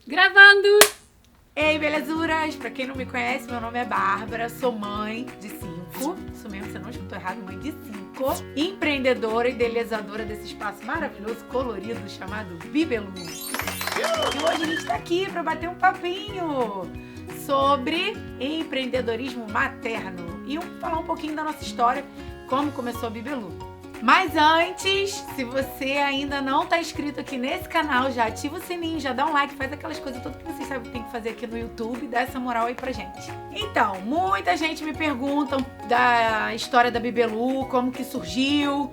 Gravando! Ei, belezuras! Pra quem não me conhece, meu nome é Bárbara, sou mãe de 5. Isso mesmo, você não escutou errado, mãe de 5. Empreendedora e idealizadora desse espaço maravilhoso, colorido, chamado Bibelu. E hoje a gente tá aqui pra bater um papinho sobre empreendedorismo materno e falar um pouquinho da nossa história, como começou a Bibelu. Mas antes, se você ainda não tá inscrito aqui nesse canal, já ativa o sininho, já dá um like, faz aquelas coisas todas que vocês sabem que tem que fazer aqui no YouTube, dá essa moral aí pra gente. Então, muita gente me pergunta da história da Bibelu, como que surgiu,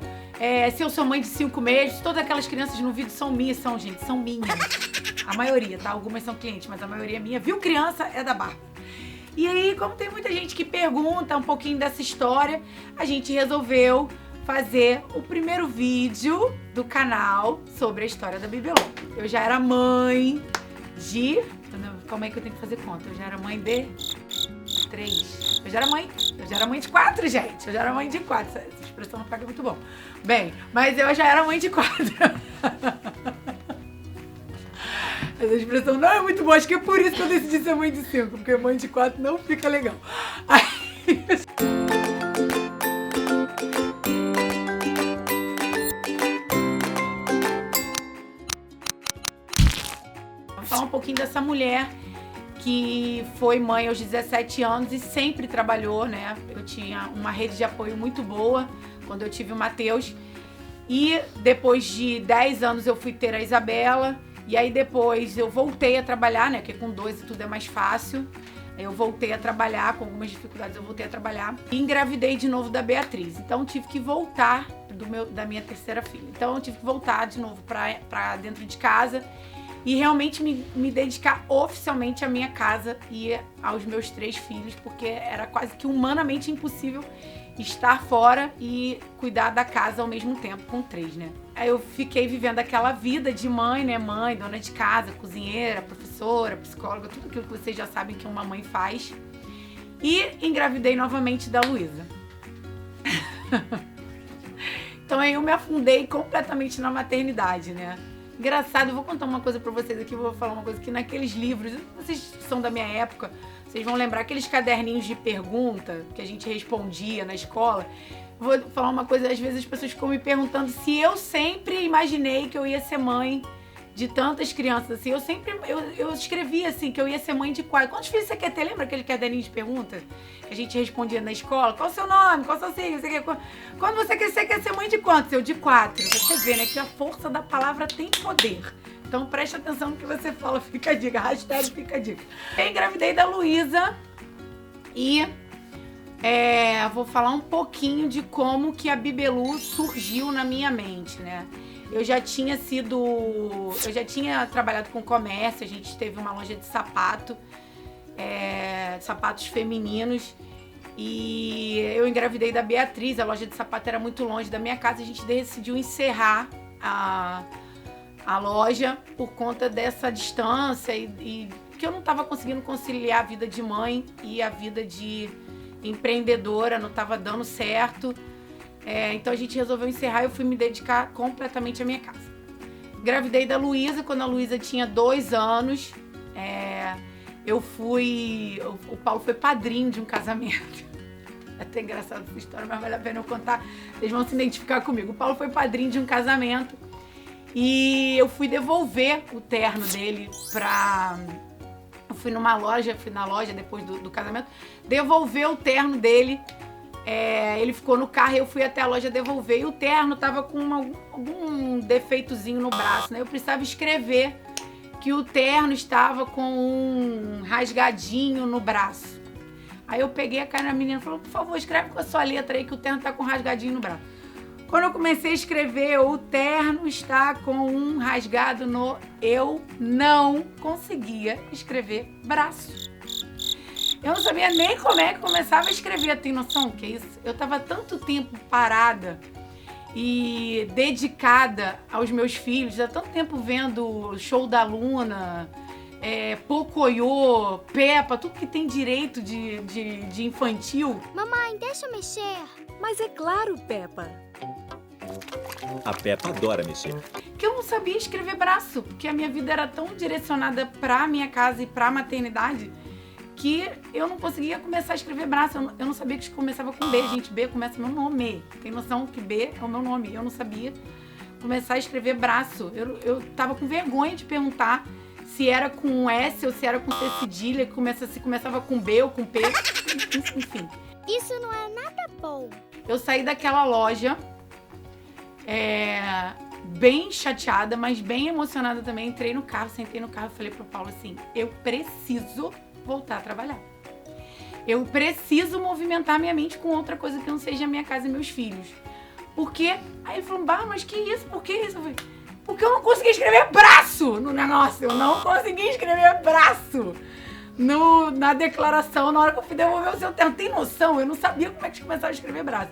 se eu sou mãe de 5 meses, todas aquelas crianças no vídeo são minhas, são minhas. A maioria, tá? Algumas são clientes, mas a maioria é minha. Viu criança é da Bárbara. E aí, como tem muita gente que pergunta um pouquinho dessa história, a gente resolveu fazer o primeiro vídeo do canal sobre a história da Bibelu. Eu já era mãe de... Como é que eu tenho que fazer conta? Eu já era mãe de 3. Eu já era mãe de 4, gente. Eu já era mãe de 4. Essa expressão não pega muito bom. Bem, mas eu já era mãe de 4. Essa expressão não é muito boa. Acho que é por isso que eu decidi ser mãe de 5. Porque mãe de 4 não fica legal. Aí... falar um pouquinho dessa mulher que foi mãe aos 17 anos e sempre trabalhou, né? Eu tinha uma rede de apoio muito boa quando eu tive o Matheus. E depois de 10 anos eu fui ter a Isabela. E aí depois eu voltei a trabalhar, né? Porque com 2 tudo é mais fácil. Eu voltei a trabalhar, com algumas dificuldades eu voltei a trabalhar. E engravidei de novo da Beatriz. Então tive que voltar da minha terceira filha. Então eu tive que voltar de novo pra dentro de casa. E realmente me dedicar oficialmente à minha casa e aos meus 3 filhos, porque era quase que humanamente impossível estar fora e cuidar da casa ao mesmo tempo com 3, né? Aí eu fiquei vivendo aquela vida de mãe, né? Mãe, dona de casa, cozinheira, professora, psicóloga, tudo aquilo que vocês já sabem que uma mãe faz. E engravidei novamente da Luísa. Então aí eu me afundei completamente na maternidade, né? Engraçado, eu vou contar uma coisa pra vocês aqui, vou falar uma coisa que naqueles livros, vocês são da minha época, vocês vão lembrar aqueles caderninhos de pergunta que a gente respondia na escola. Vou falar uma coisa, às vezes as pessoas ficam me perguntando se eu sempre imaginei que eu ia ser mãe de tantas crianças, assim, eu escrevia assim, que eu ia ser mãe de 4. Quantos filhos você quer ter? Lembra aquele caderninho de pergunta que a gente respondia na escola? Qual o seu nome? Qual o seu signo? Quando você quer ser mãe de quantos? Eu de 4. Você vê, né, que a força da palavra tem poder. Então preste atenção no que você fala, fica a dica, hashtag fica a dica. Eu engravidei da Luísa e vou falar um pouquinho de como que a Bibelu surgiu na minha mente, né? Eu já tinha trabalhado com comércio, a gente teve uma loja de sapatos femininos, e eu engravidei da Beatriz, a loja de sapato era muito longe da minha casa, a gente decidiu encerrar a loja por conta dessa distância e que eu não estava conseguindo conciliar a vida de mãe e a vida de empreendedora, não estava dando certo. Então a gente resolveu encerrar e eu fui me dedicar completamente à minha casa. Engravidei da Luísa, quando a Luísa tinha 2 anos. O Paulo foi padrinho de um casamento. É até engraçado essa história, mas vale a pena eu contar. Vocês vão se identificar comigo. O Paulo foi padrinho de um casamento e eu fui devolver o terno dele Eu fui na loja depois do casamento, devolver o terno dele. Ele ficou no carro e eu fui até a loja devolver. E o terno tava com algum defeitozinho no braço, né? Eu precisava escrever que o terno estava com um rasgadinho no braço. Aí eu peguei a cara da menina e falei, por favor, escreve com a sua letra aí que o terno tá com um rasgadinho no braço. Quando eu comecei a escrever, o terno está com um rasgado no... Eu não conseguia escrever braço. Eu não sabia nem como é que começava a escrever, tem noção que é isso? Eu tava tanto tempo parada e dedicada aos meus filhos, há tanto tempo vendo Show da Luna, Pocoyo, Peppa, tudo que tem direito de infantil. Mamãe, deixa eu mexer. Mas é claro, Peppa. A Peppa adora mexer. que eu não sabia escrever braço, porque a minha vida era tão direcionada pra minha casa e pra maternidade que eu não conseguia começar a escrever braço. Eu não sabia que começava com B, gente. B começa meu nome. Tem noção que B é o meu nome. Eu não sabia começar a escrever braço. Eu tava com vergonha de perguntar se era com S ou se era com C cedilha, se começava com B ou com P. Enfim. Isso não é nada bom. Eu saí daquela loja bem chateada, mas bem emocionada também. Entrei no carro, sentei no carro e falei pro Paulo assim, eu preciso voltar a trabalhar. Eu preciso movimentar minha mente com outra coisa que não seja a minha casa e meus filhos. Por quê? Aí ele falou, mas que isso? Por que isso? Eu falei, porque eu não consegui escrever braço no negócio. Eu não consegui escrever braço na declaração, na hora que eu fui devolver o seu termo. Tem noção? Eu não sabia como é que começava a escrever braço.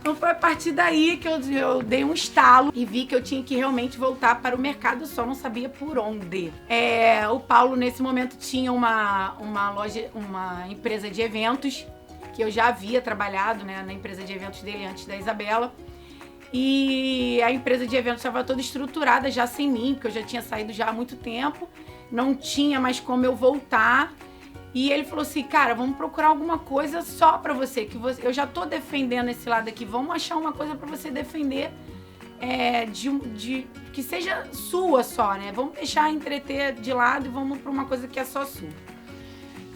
Então foi a partir daí que eu dei um estalo e vi que eu tinha que realmente voltar para o mercado, só não sabia por onde. O Paulo, nesse momento, tinha uma loja, uma empresa de eventos, que eu já havia trabalhado, né, na empresa de eventos dele antes da Isabela. E a empresa de eventos estava toda estruturada já sem mim, porque eu já tinha saído já há muito tempo, não tinha mais como eu voltar. E ele falou assim, cara, vamos procurar alguma coisa só pra você, eu já tô defendendo esse lado aqui, vamos achar uma coisa pra você defender que seja sua só, né? Vamos deixar entreter de lado e vamos pra uma coisa que é só sua.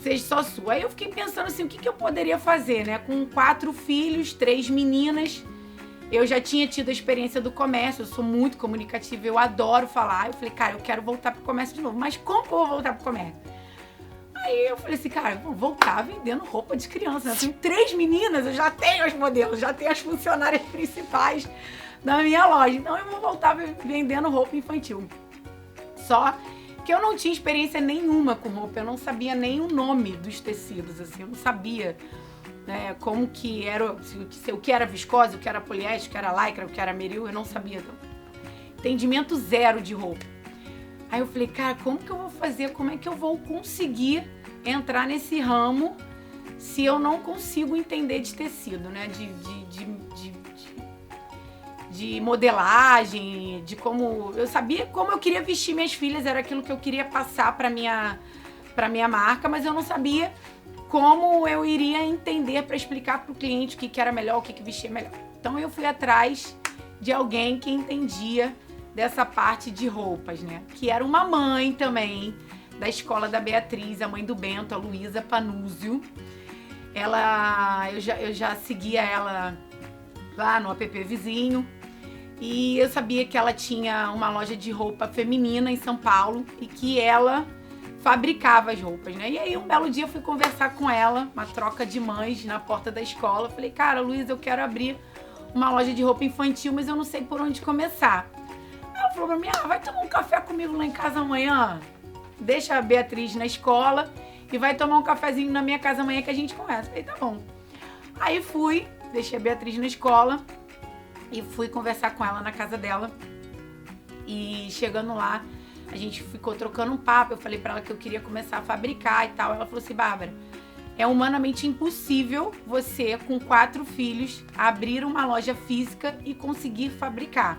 Seja só sua. Aí eu fiquei pensando assim, o que eu poderia fazer, né? Com 4 filhos, 3 meninas, eu já tinha tido a experiência do comércio, eu sou muito comunicativa, eu adoro falar. Eu falei, cara, eu quero voltar pro comércio de novo, mas como que eu vou voltar pro comércio? Aí eu falei assim, cara, eu vou voltar vendendo roupa de criança. Eu tenho 3 meninas, eu já tenho os modelos, já tenho as funcionárias principais da minha loja. Então eu vou voltar vendendo roupa infantil. Só que eu não tinha experiência nenhuma com roupa, eu não sabia nem o nome dos tecidos, assim, eu não sabia, né, como que era, o que era viscose, o que era poliéster, o que era lycra, o que era meril, eu não sabia. Então, entendimento zero de roupa. Aí eu falei, cara, como que eu vou fazer? Como é que eu vou conseguir entrar nesse ramo se eu não consigo entender de tecido, né? De modelagem, de como... Eu sabia como eu queria vestir minhas filhas, era aquilo que eu queria passar pra minha marca, mas eu não sabia como eu iria entender para explicar pro cliente o que era melhor, o que vestia melhor. Então eu fui atrás de alguém que entendia dessa parte de roupas, né? Que era uma mãe também da escola da Beatriz, a mãe do Bento, a Luísa Panúzio. Eu já seguia ela lá no app Vizinho e eu sabia que ela tinha uma loja de roupa feminina em São Paulo e que ela fabricava as roupas, né? E aí um belo dia eu fui conversar com ela, uma troca de mães na porta da escola. Falei, cara, Luísa, eu quero abrir uma loja de roupa infantil, mas eu não sei por onde começar. Ela falou pra mim, vai tomar um café comigo lá em casa amanhã? Deixa a Beatriz na escola e vai tomar um cafezinho na minha casa amanhã que a gente conversa. Falei, tá bom. Aí fui, deixei a Beatriz na escola e fui conversar com ela na casa dela. E chegando lá, a gente ficou trocando um papo. Eu falei pra ela que eu queria começar a fabricar e tal. Ela falou assim, Bárbara, é humanamente impossível você, com 4 filhos, abrir uma loja física e conseguir fabricar.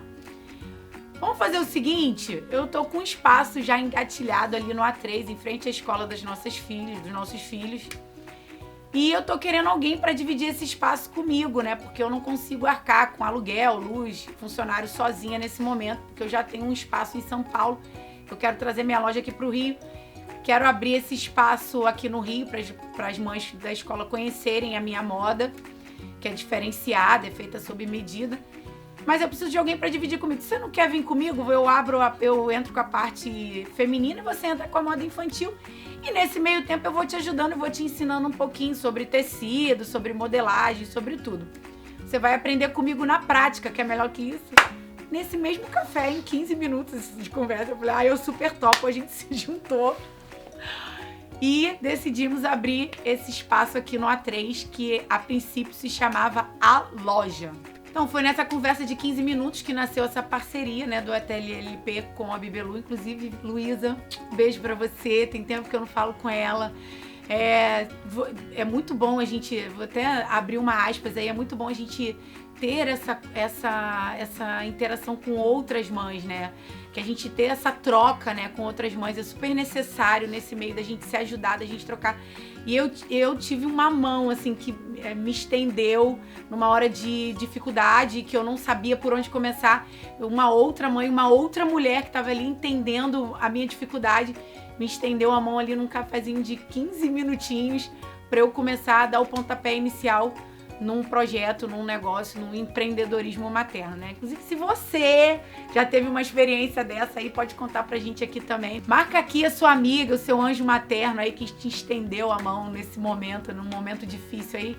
Vamos fazer o seguinte, eu tô com um espaço já engatilhado ali no A3, em frente à escola dos nossos filhos. E eu tô querendo alguém para dividir esse espaço comigo, né? Porque eu não consigo arcar com aluguel, luz, funcionário sozinha nesse momento, porque eu já tenho um espaço em São Paulo. Eu quero trazer minha loja aqui pro Rio. Quero abrir esse espaço aqui no Rio para as mães da escola conhecerem a minha moda, que é diferenciada, é feita sob medida. Mas eu preciso de alguém para dividir comigo. Se você não quer vir comigo, eu entro com a parte feminina e você entra com a moda infantil. E nesse meio tempo eu vou te ajudando e vou te ensinando um pouquinho sobre tecido, sobre modelagem, sobre tudo. Você vai aprender comigo na prática, que é melhor que isso. Nesse mesmo café, em 15 minutos de conversa, eu falei, eu super topo, a gente se juntou. E decidimos abrir esse espaço aqui no A3, que a princípio se chamava A Loja. Então foi nessa conversa de 15 minutos que nasceu essa parceria, né, do ATLLP com a Bibelu. Inclusive, Luísa, um beijo pra você, tem tempo que eu não falo com ela. É muito bom a gente, vou até abrir uma aspas aí, é muito bom a gente ter essa interação com outras mães, né? Que a gente ter essa troca, né, com outras mães é super necessário nesse meio da gente se ajudar, da gente trocar. E eu tive uma mão, assim, que me estendeu numa hora de dificuldade, que eu não sabia por onde começar. Uma outra mãe, uma outra mulher que estava ali entendendo a minha dificuldade, me estendeu a mão ali num cafezinho de 15 minutinhos para eu começar a dar o pontapé inicial num projeto, num negócio, num empreendedorismo materno, né? Inclusive, se você já teve uma experiência dessa aí, pode contar pra gente aqui também. Marca aqui a sua amiga, o seu anjo materno aí que te estendeu a mão nesse momento, num momento difícil aí,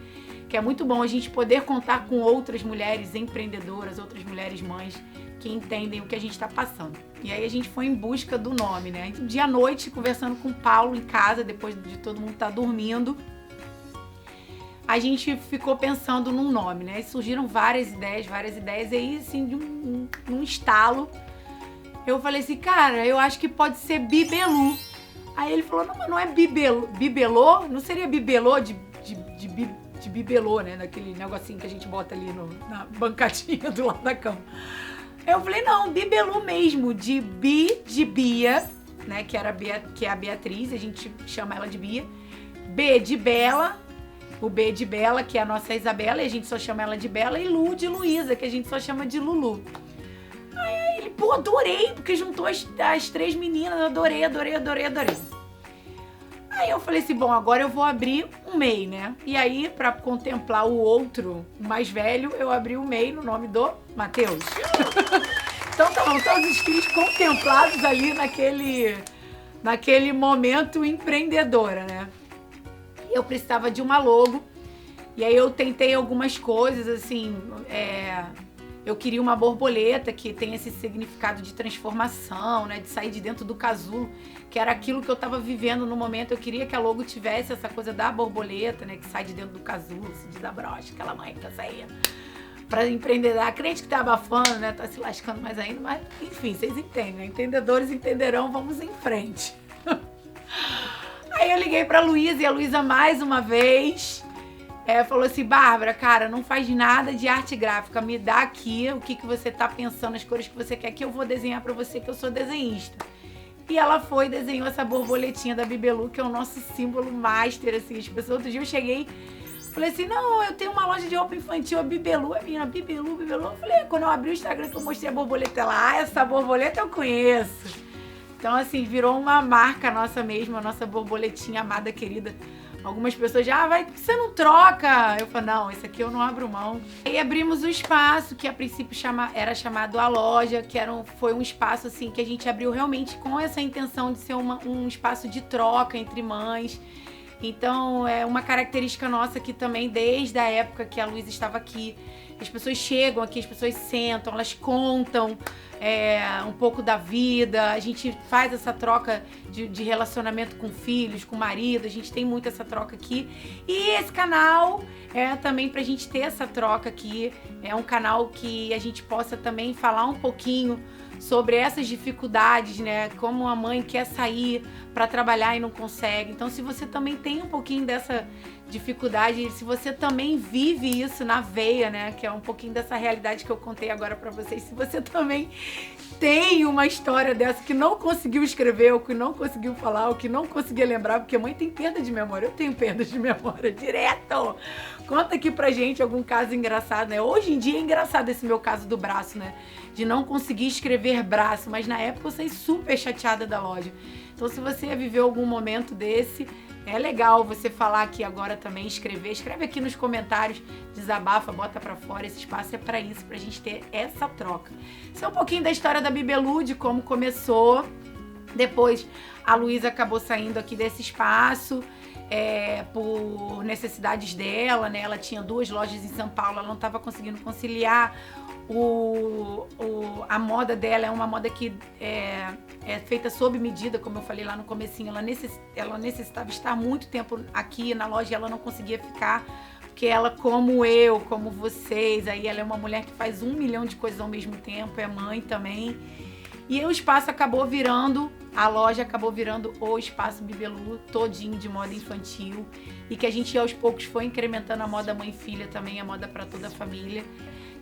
que é muito bom a gente poder contar com outras mulheres empreendedoras, outras mulheres mães que entendem o que a gente tá passando. E aí a gente foi em busca do nome, né? Um dia à noite, conversando com o Paulo em casa, depois de todo mundo estar dormindo, a gente ficou pensando num nome, né? E surgiram várias ideias, e aí, assim, de um estalo, eu falei assim, cara, eu acho que pode ser Bibelô. Aí ele falou, não, mas não é Bibelô? Não seria Bibelô de Bibelô, né? Daquele negocinho que a gente bota ali na bancadinha do lado da cama. Eu falei, não, Bibelô mesmo, de Bia, né? Que é a Beatriz, a gente chama ela de Bia. B de Bela. O B de Bela, que é a nossa Isabela, e a gente só chama ela de Bela, e Lu de Luísa, que a gente só chama de Lulu. Aí ele, pô, adorei, porque juntou as três meninas, adorei. Aí eu falei assim, bom, agora eu vou abrir um MEI, né? E aí, pra contemplar o outro, o mais velho, eu abri o MEI no nome do Matheus. Então estavam todos os filhos contemplados ali naquele momento empreendedora, né? Eu precisava de uma logo, e aí eu tentei algumas coisas, assim, eu queria uma borboleta que tem esse significado de transformação, né, de sair de dentro do casulo, que era aquilo que eu tava vivendo no momento. Eu queria que a logo tivesse essa coisa da borboleta, né, que sai de dentro do casulo, se desabrocha, aquela mãe que tá saindo pra empreender. A crente que tá abafando, né, tá se lascando mais ainda, mas enfim, vocês entendem, né? Entendedores entenderão, vamos em frente. Aí eu liguei pra Luísa, e a Luísa mais uma vez falou assim, Bárbara, cara, não faz nada de arte gráfica, me dá aqui o que você tá pensando, as cores que você quer, que eu vou desenhar pra você, que eu sou desenhista. E ela foi e desenhou essa borboletinha da Bibelô, que é o nosso símbolo master, assim. As pessoas, outro dia eu cheguei, falei assim, não, eu tenho uma loja de roupa infantil, a Bibelô, a menina, Bibelô. Eu falei, quando eu abri o Instagram que eu mostrei a borboleta, ela, essa borboleta eu conheço. Então, assim, virou uma marca nossa mesmo, a nossa borboletinha amada, querida. Algumas pessoas já, por que você não troca? Eu falo, não, esse aqui eu não abro mão. Aí abrimos o espaço, que a princípio era chamado A Loja, que foi um espaço, assim, que a gente abriu realmente com essa intenção de ser um espaço de troca entre mães. Então, é uma característica nossa que também, desde a época que a Luísa estava aqui, as pessoas chegam aqui, as pessoas sentam, elas contam um pouco da vida, a gente faz essa troca de relacionamento com filhos, com marido, a gente tem muito essa troca aqui. E esse canal é também pra gente ter essa troca aqui, é um canal que a gente possa também falar um pouquinho sobre essas dificuldades, né? Como a mãe quer sair para trabalhar e não consegue. Então, se você também tem um pouquinho dessa dificuldade, se você também vive isso na veia, né? Que é um pouquinho dessa realidade que eu contei agora para vocês. Se você também tem uma história dessa que não conseguiu escrever, ou que não conseguiu falar, ou que não conseguia lembrar, porque a mãe tem perda de memória. Eu tenho perda de memória direto. Conta aqui pra gente algum caso engraçado, né? Hoje em dia é engraçado esse meu caso do braço, né? De não conseguir escrever braço, mas na época eu saí super chateada da loja. Então, se você viveu algum momento desse, é legal você falar aqui agora também, escreve aqui nos comentários, desabafa, bota pra fora. Esse espaço é pra isso, pra gente ter essa troca. Isso é um pouquinho da história da Bibelô, de como começou. Depois, a Luísa acabou saindo aqui desse espaço, por necessidades dela, né? Ela tinha 2 lojas em São Paulo, ela não estava conseguindo conciliar. A moda dela é uma moda que é feita sob medida, como eu falei lá no comecinho. Ela necessitava estar muito tempo aqui na loja e ela não conseguia ficar, porque ela, como eu, como vocês, aí ela é uma mulher que faz 1 milhão de coisas ao mesmo tempo, é mãe também. E o espaço acabou virando, a loja acabou virando o Espaço Bibelô, todinho de moda infantil. E que a gente aos poucos foi incrementando a moda mãe e filha também, a moda para toda a família.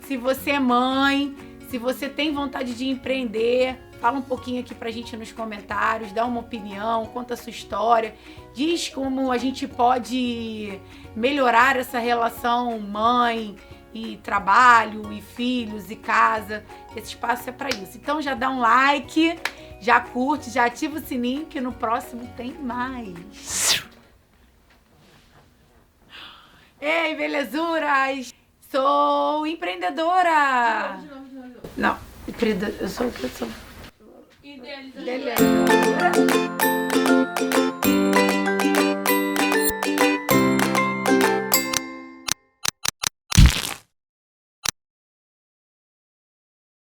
Se você é mãe, se você tem vontade de empreender, fala um pouquinho aqui pra gente nos comentários, dá uma opinião, conta a sua história, diz como a gente pode melhorar essa relação mãe e trabalho, e filhos, e casa. Esse espaço é pra isso. Então já dá um like, já curte, já ativa o sininho que no próximo tem mais. Ei, belezuras! Sou empreendedora! Não, eu sou o que eu sou? Idealizadora.